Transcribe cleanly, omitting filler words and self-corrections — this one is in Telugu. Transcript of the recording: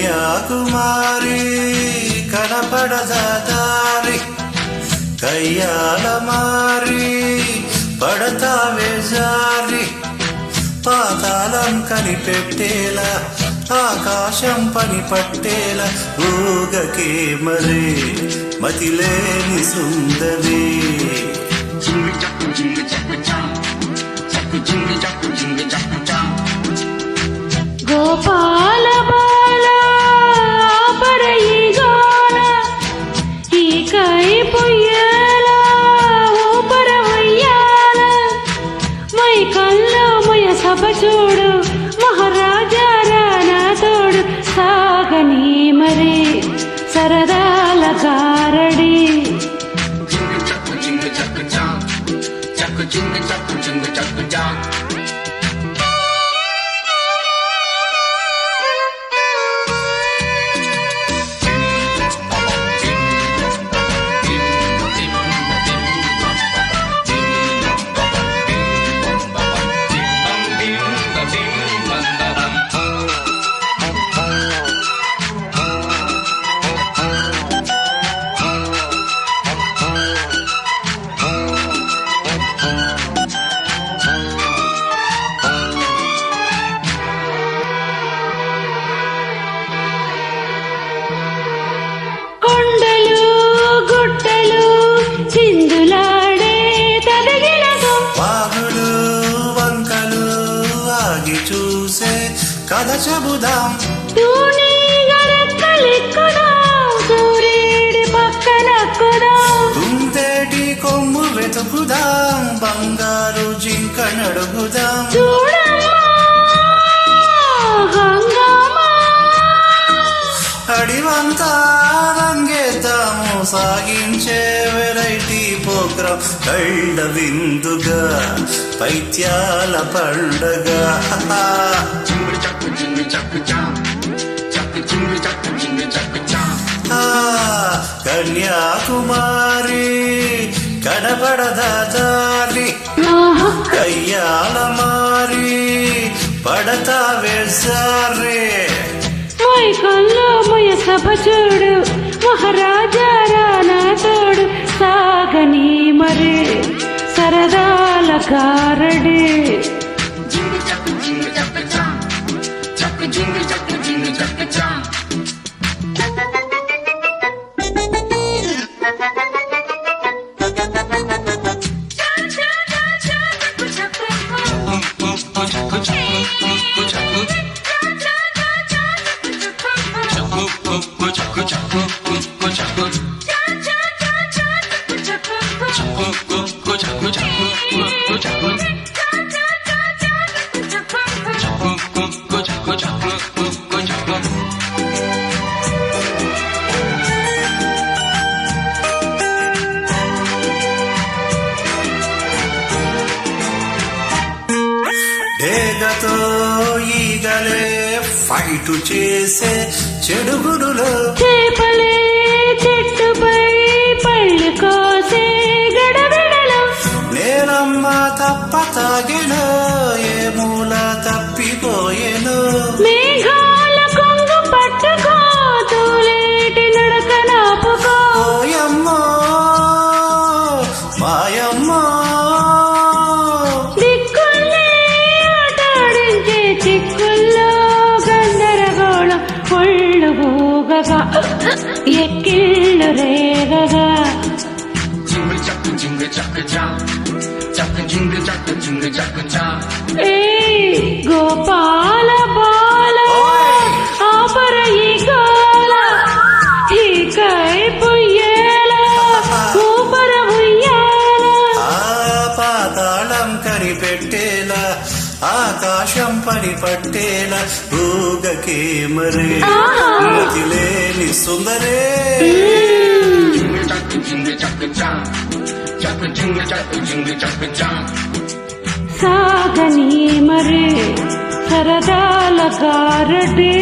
కన్యాకుమారి కనపడదా దారి కయ్యాల మారి పడతావే జారి పాతాళం కనిపెట్టేలా ఆకాశం పని పట్టేలా ఊగకే మరే మతిలేని సుందరి గోపాల బాల పరయిగాన ఈ కై పొయ్యాల పరవయ్యాల మై కల్లో మయ సభ చూడు మహారాజా రానా తోడు సాగని మరి సరదాల గారడి చూసే కథ చెబుదాం సూర్యుడి పక్కనక్కుదాం కుందేటి కొమ్ము వెతుకుదాం బంగారు జింక నడుగుదాం అడివంతా రంగేద్దాము సాగించే వెరైటీ ప్రోగ్రాం కళ్ళ విందుగా పైత్యాల పండగ కన్యాకుమారి కనపడదా దారి కయ్యాల మారి పడతావే సారే మై కల్లో మయ సభ చూడు మహారాజా రానా తోడు సాగని మరి సరదాల గారడి డేగతో ఈగలే ఫైటు చేసే చెడుగుడులో చేపలే చెట్టుపై పళ్ళు కోసే గడబిడలో నేలమ్మ తప్ప తాగెను ఏ మూల తప్పిపోయెను మేఘాల కొంగు పట్టుకో తూలేటి నడక నాపుకో ఓయమ్మో మాయమ్మో ఎక్కిళ్ళు రేగగా గోపాల బాల ఆపరయిగాల ఈ కై పొయ్యేల ఊపర ఉయ్యాల పాతాళం కనిపెట్టేలా ఆకాశం పని పట్టేలా ఊగకే మరే మతిలేని సుందరే సాగని మరే సరదాల గారడే